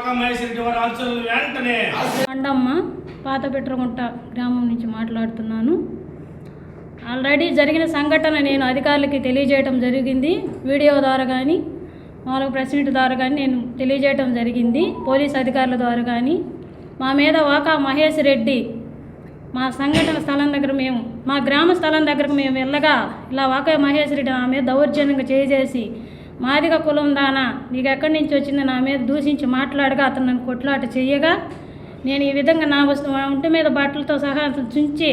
వాకా మహేష్ రెడ్డి వారి ఆలోచనలు వెంటనే అండమ్మ పాత పెట్రగుంట గ్రామం నుంచి మాట్లాడుతున్నాను. ఆల్రెడీ జరిగిన సంఘటన నేను అధికారులకి తెలియజేయడం జరిగింది. వీడియో ద్వారా కానీ మామూలుగా ప్రెస్ మీట్ ద్వారా కానీ నేను తెలియజేయడం జరిగింది. పోలీస్ అధికారుల ద్వారా కానీ మా మీద వాకా మహేష్ రెడ్డి మా సంఘటన స్థలం దగ్గర మా గ్రామ స్థలం దగ్గరకు మేము వెళ్ళగా ఇలా వాకా మహేష్ రెడ్డి నా మీద దౌర్జన్యంగా చేసి మాదిగ కులం దానా నీకు ఎక్కడి నుంచి వచ్చింది నా మీద దూషించి మాట్లాడగా అతను నన్ను కొట్లాట చెయ్యగా నేను ఈ విధంగా నా ఒంటి మీద బట్టలతో సహా చుంచి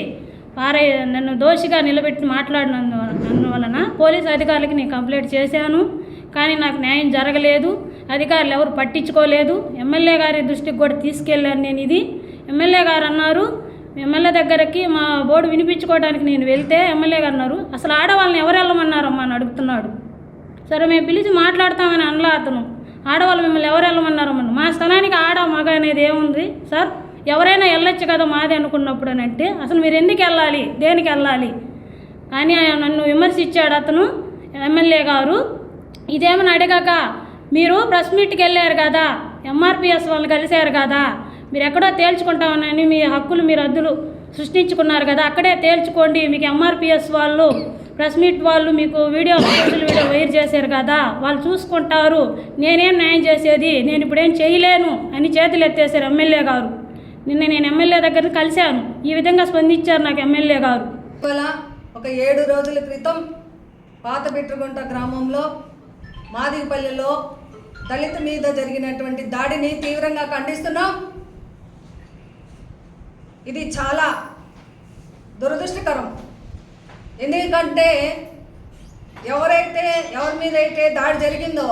నన్ను దోషిగా నిలబెట్టి మాట్లాడినందువలన పోలీసు అధికారులకి నేను కంప్లైంట్ చేశాను. కానీ నాకు న్యాయం జరగలేదు. అధికారులు ఎవరు పట్టించుకోలేదు. ఎమ్మెల్యే గారి దృష్టికి కూడా తీసుకెళ్ళాను నేను. ఇది ఎమ్మెల్యే గారు అన్నారు. ఎమ్మెల్యే దగ్గరికి మా బోర్డు వినిపించుకోవడానికి నేను వెళ్తే ఎమ్మెల్యే గారు అన్నారు అసలు ఆడవాళ్ళని ఎవరు వెళ్ళమన్నారమ్మా అని అడుగుతున్నాడు. సరే మేము పిలిచి మాట్లాడతామని అనలా అతను. ఆడవాళ్ళు మిమ్మల్ని ఎవరు వెళ్ళమన్నారమ్మని మా స్థలానికి ఆడ మగ అనేది ఏముంది సార్, ఎవరైనా వెళ్ళొచ్చు కదా మాది అనుకున్నప్పుడు అని అంటే అసలు మీరు ఎందుకు వెళ్ళాలి, దేనికి వెళ్ళాలి అని నన్ను విమర్శించాడు అతను ఎమ్మెల్యే గారు. ఇదేమని అడిగాక మీరు ప్రెస్ మీట్కి వెళ్ళారు కదా, ఎంఆర్పిఎస్ వాళ్ళు కలిశారు కదా, మీరు ఎక్కడో తేల్చుకుంటామని మీ హక్కులు మీరు అద్దులు సృష్టించుకున్నారు కదా, అక్కడే తేల్చుకోండి. మీకు ఎంఆర్పిఎస్ వాళ్ళు ప్రెస్ మీట్ వాళ్ళు మీకు వీడియో వైర్ చేశారు కదా, వాళ్ళు చూసుకుంటారు. నేనేం న్యాయం చేసేది, నేను ఇప్పుడేం చేయలేను అని చేతులు ఎత్తేశారు ఎమ్మెల్యే గారు. నిన్న నేను ఎమ్మెల్యే దగ్గర కలిశాను. ఈ విధంగా స్పందించారు నాకు ఎమ్మెల్యే గారు. ఒక 7 రోజుల క్రితం పాత పెట్రగుంట గ్రామంలో మాదిగపల్లిలో దళిత మీద జరిగినటువంటి దాడిని తీవ్రంగా ఖండిస్తున్నాం. ఇది చాలా దురదృష్టకరం. ఎందుకంటే ఎవరి మీద అయితే దాడి జరిగిందో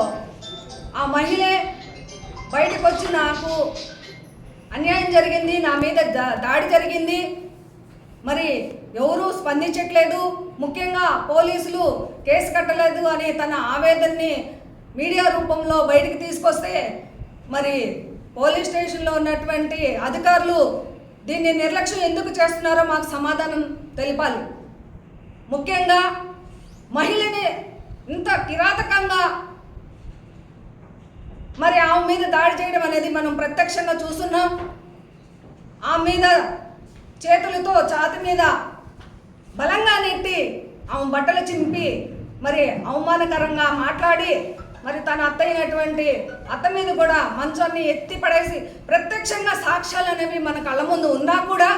ఆ మహిళే బయటకు వచ్చి నాకు అన్యాయం జరిగింది, నా మీద దాడి జరిగింది, మరి ఎవరూ స్పందించట్లేదు, ముఖ్యంగా పోలీసులు కేసు కట్టలేదు అని తన ఆవేదనని మీడియా రూపంలో బయటికి తీసుకొస్తే మరి పోలీస్ స్టేషన్లో ఉన్నటువంటి అధికారులు దీన్ని నిర్లక్ష్యం ఎందుకు చేస్తున్నారో మాకు సమాధానం తెలిపాలి. ముఖ్యంగా మహిళని ఇంత కిరాతకంగా మరి ఆమె మీద దాడి చేయడం అనేది మనం ప్రత్యక్షంగా చూస్తున్నాం. ఆమె మీద చేతులతో ఛాతి మీద బలంగా నెట్టి ఆమె బట్టలు చింపి మరి అవమానకరంగా మాట్లాడి మరి తన అత్తయ్యనటువంటి అత్త మీద కూడా మంచాన్ని ఎత్తి పడేసి ప్రత్యక్షంగా సాక్ష్యాలు అనేవి మన కళ్ళ ముందు ఉన్నా కూడా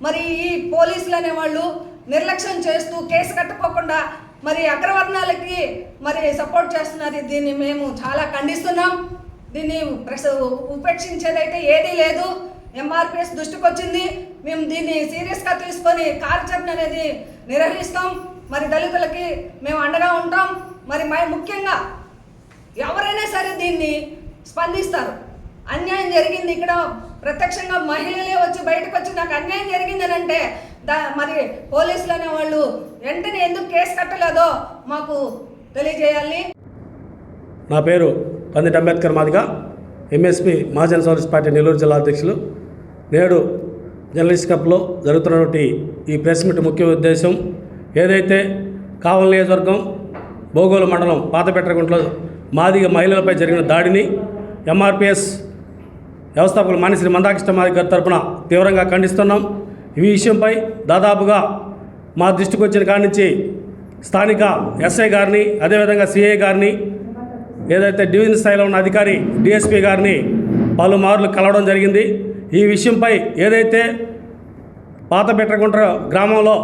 మరి ఈ పోలీసులు అనేవాళ్ళు నిర్లక్ష్యం చేస్తూ కేసు కట్టుకోకుండా మరి అగ్రవర్ణాలకి మరి సపోర్ట్ చేస్తున్నారు. దీన్ని మేము చాలా ఖండిస్తున్నాం. దీన్ని ఉపేక్షించేదైతే ఏదీ లేదు. ఎంఆర్పిఎస్ దృష్టికి వచ్చింది. మేము దీన్ని సీరియస్గా తీసుకొని కార్యాచరణ అనేది నిర్వహిస్తాం. మరి దళితులకి మేము అండగా ఉంటాం. మరి ముఖ్యంగా ఎవరైనా సరే దీన్ని స్పందిస్తారు. అన్యాయం జరిగింది, ఇక్కడ ప్రత్యక్షంగా మహిళలే వచ్చి బయటకు వచ్చి నాకు అన్యాయం జరిగిందని అంటే మరి పోలీసులు అనే వాళ్ళు వెంటనే ఎందుకు కేసు కట్టలేదో మాకు తెలియజేయాలి. నా పేరు పందిటి అంబేద్కర్ మాదిగ, ఎంఎస్పీ మహాజన సోదరిస్ పార్టీ నెల్లూరు జిల్లా అధ్యక్షులు. నేడు జర్నలిస్ట్ కప్లో జరుగుతున్నటువంటి ఈ ప్రెస్ మీట్ ముఖ్య ఉద్దేశం ఏదైతే కావలి నియోజకవర్గం బోగోలు మండలం పాత పెట్రగుంటలో మాదిగ మహిళలపై జరిగిన దాడిని ఎంఆర్పిఎస్ వ్యవస్థాపకులు మానిశ్రీ మందాకృష్ణ మాదిగ గారి తరపున తీవ్రంగా ఖండిస్తున్నాం. ఈ విషయంపై దాదాపుగా మా దృష్టికి వచ్చిన కాడి నుంచి స్థానిక ఎస్ఐ గారిని, అదేవిధంగా సిఐ గారిని, ఏదైతే డివిజన్ స్థాయిలో ఉన్న అధికారి డిఎస్పీ గారిని పలుమార్లు కలవడం జరిగింది. ఈ విషయంపై ఏదైతే పాత పెట్రగుంట గ్రామంలో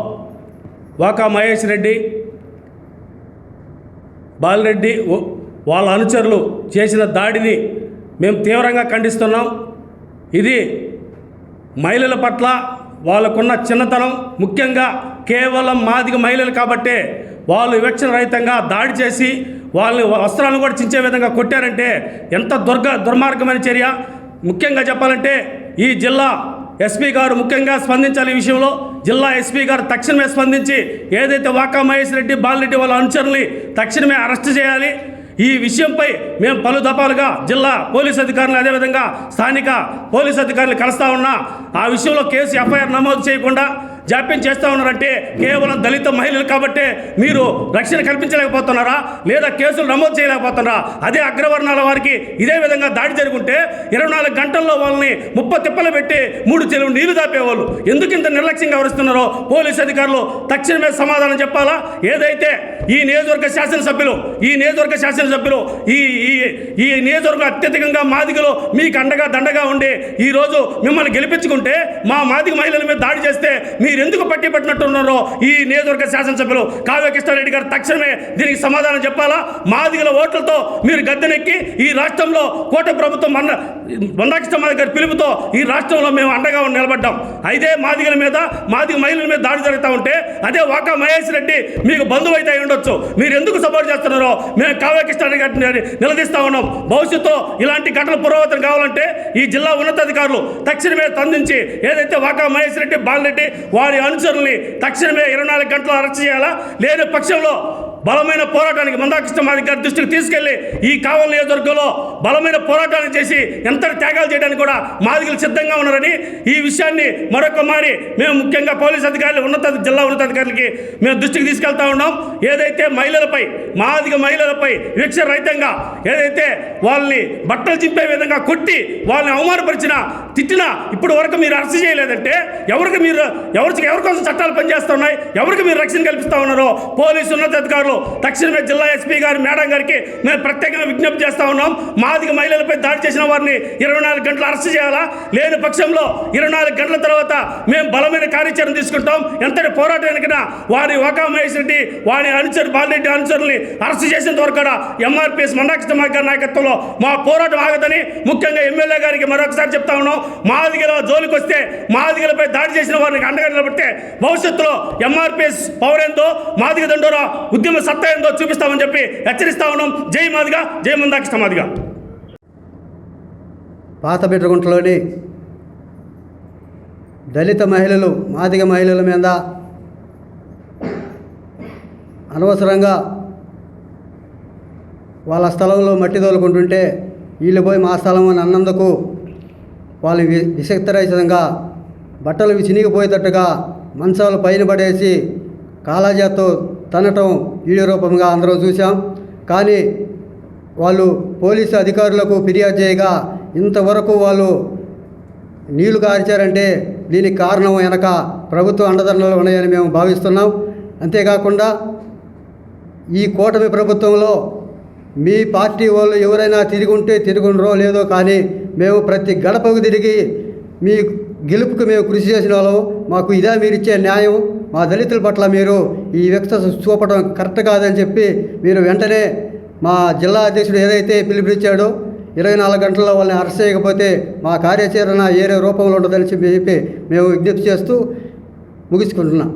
వాకా మహేష్ రెడ్డి, బాలిరెడ్డి వాళ్ళ అనుచరులు చేసిన దాడిని మేము తీవ్రంగా ఖండిస్తున్నాం. ఇది మహిళల పట్ల వాళ్ళకున్న చిన్నతనం, ముఖ్యంగా కేవలం మాదిగ మహిళలు కాబట్టే వాళ్ళు వివక్షణ రహితంగా దాడి చేసి వాళ్ళని వస్త్రాలను కూడా చించే విధంగా కొట్టారంటే ఎంత దుర్మార్గమైన చర్య. ముఖ్యంగా చెప్పాలంటే ఈ జిల్లా ఎస్పీ గారు ముఖ్యంగా స్పందించాలి. ఈ విషయంలో జిల్లా ఎస్పీ గారు తక్షణమే స్పందించి ఏదైతే వాకా మహేష్ రెడ్డి, బాలిరెడ్డి వాళ్ళ అనుచరుల్ని తక్షణమే అరెస్ట్ చేయాలి. ఈ విషయంపై మేము పలు దఫాలుగా జిల్లా పోలీస్ అధికారులు, అదేవిధంగా స్థానిక పోలీస్ అధికారులు కలుస్తూ ఉన్నా ఆ విషయంలో కేసు ఎఫ్ఐఆర్ నమోదు చేయకుండా జాప్యం చేస్తూ ఉన్నారంటే కేవలం దళిత మహిళలు కాబట్టే మీరు రక్షణ కల్పించలేకపోతున్నారా, లేదా కేసులు నమోదు చేయలేకపోతున్నారా? అదే అగ్రవర్ణాల వారికి ఇదే విధంగా దాడి జరుగుంటే 24 గంటల్లో వాళ్ళని తిప్పలు పెట్టి 3 చెరువు నీళ్లు దాపేవాళ్ళు. ఎందుకు ఇంత నిర్లక్ష్యంగా వ్యవహరిస్తున్నారో పోలీసు అధికారులు తక్షణమే సమాధానం చెప్పాలా. ఏదైతే ఈ నియోజకవర్గ శాసనసభ్యులు ఈ నియోజకవర్గం అత్యధికంగా మాదిగలో మీకు అండగా దండగా ఉండి ఈరోజు మిమ్మల్ని గెలిపించుకుంటే మా మాదిగ మహిళల మీద దాడి చేస్తే మీరు ఎందుకు పట్టినట్టున్నారో ఈ నియోజకవర్గ శాసనసభ్యులు కావ్య కృష్ణారెడ్డి గారు తక్షణమే దీనికి సమాధానం చెప్పాలా. మాదిగల ఓట్లతో మీరు గద్దెనెక్కి ఈ రాష్ట్రంలో కోట ప్రభుత్వం మందాకృష్ణ మాదిగ గారి పిలుపుతో ఈ రాష్ట్రంలో మేము అండగా నిలబడ్డాం. అయితే మాదిగల మీద మాదిగ మహిళల మీద దాడి జరుగుతూ ఉంటే అదే వాకా మహేష్ రెడ్డి మీకు బంధువు అయితే ఉండొచ్చు, మీరు ఎందుకు సపోర్ట్ చేస్తున్నారో మేము కావ్య కృష్ణారెడ్డి గారిని నిలదీస్తా ఉన్నాం. భవిష్యత్తులో ఇలాంటి ఘటనలు పురోగతం కావాలంటే ఈ జిల్లా ఉన్నతాధికారులు తక్షణమే స్పందించి ఏదైతే వాకా మహేష్ రెడ్డి, బాలరెడ్డి వారి అనుచరుల్ని తక్షణమే 24 గంటలు అరెస్ట్ చేయాలా. లేని పక్షంలో బలమైన పోరాటానికి మందాకృష్ణ మాదిగ గారి దృష్టికి తీసుకెళ్లి ఈ కావలి నియోజకవర్గంలో బలమైన పోరాటాన్ని చేసి ఎంతటి త్యాగాలు చేయడానికి కూడా మాదిగలు సిద్ధంగా ఉన్నారని ఈ విషయాన్ని మరొక మారి మేము ముఖ్యంగా పోలీసు అధికారులు జిల్లా ఉన్నతాధికారులకి మేము దృష్టికి తీసుకెళ్తా ఉన్నాం. ఏదైతే మాదిగ మహిళలపై వివక్ష రహితంగా ఏదైతే వాళ్ళని బట్టలు చింపే విధంగా కొట్టి వాళ్ళని అవమానపరిచినా తిట్టినా ఇప్పుడు వరకు మీరు అరెస్ట్ చేయలేదంటే ఎవరి కోసం చట్టాలు పనిచేస్తున్నాయి, ఎవరికి మీరు రక్షణ కల్పిస్తా ఉన్నారో పోలీసు ఉన్నతాధికారులు తక్షణమే జిల్లా ఎస్పీ గారి మేడం గారికి మేము ప్రత్యేకంగా విజ్ఞప్తి చేస్తా ఉన్నాం. మాదిగ మహిళలపై దాడి చేసిన వారిని 24 గంటలు అరెస్ట్ చేయాలా. లేని పక్షంలో 24 గంటల తర్వాత మేము బలమైన కార్యాచరణ తీసుకుంటాం. ఎంతటి పోరాటానికైనా వారి వాకా మహేష్ రెడ్డి వారి బాలరెడ్డి అనుచరుల్ని అరెస్ట్ చేసేంత వరకు కూడా ఎంఆర్పీఎస్ మందాకృష్ణ మాదిగ గారి నాయకత్వంలో మా పోరాటం ఆగదని ముఖ్యంగా ఎమ్మెల్యే గారికి మరొకసారి చెప్తా ఉన్నాం. మాదిగల జోలికి వస్తే మాదిగలపై దాడి చేసిన వారిని అండగా నిలబడితే భవిష్యత్తులో ఎంఆర్పీఎస్ పవర్ ఏందో మాదిగ దండోరా ఉద్యమ సత్తా ఏందో చూపిస్తామని చెప్పి హెచ్చరిస్తా ఉన్నాం. జై మాదిగ, జై మందాకృష్ణ మాదిగ. పాత బిడ్రగుంటలోని దళిత మహిళలు మాదిగ మహిళల మీద అనవసరంగా వాళ్ళ స్థలంలో మట్టి తోలుకుంటుంటే వీళ్ళు పోయి మా స్థలం అని అన్నందుకు వాళ్ళు విషక్తరహితంగా బట్టలు చినిగిపోయేటట్టుగా మంచాలు పైన పడేసి కాలాజాతో తనటం వీడియో రూపంగా అందరం చూసాం. కానీ వాళ్ళు పోలీసు అధికారులకు ఫిర్యాదు చేయగా ఇంతవరకు వాళ్ళు నీళ్లు కార్చారంటే దీనికి కారణం వెనక ప్రభుత్వ అండదండలు ఉన్నాయని మేము భావిస్తున్నాం. అంతేకాకుండా ఈ కూటమి ప్రభుత్వంలో మీ పార్టీ వాళ్ళు ఎవరైనా తిరుగుండరో లేదో కానీ మేము ప్రతి గడపకు తిరిగి మీ గెలుపుకు మేము కృషి చేసిన వాళ్ళం. మాకు ఇదే మీరు ఇచ్చే న్యాయం, మా దళితుల పట్ల మీరు ఈ వ్యక్త చూపడం కరెక్ట్ కాదని చెప్పి మీరు వెంటనే మా జిల్లా అధ్యక్షుడు ఏదైతే పిలుపునిచ్చాడో 24 గంటల్లో వాళ్ళని అరెస్ట్ చేయకపోతే మా కార్యాచరణ ఏరే రూపంలో ఉండదని చెప్పి మేము విజ్ఞప్తి చేస్తూ ముగించుకుంటున్నాం.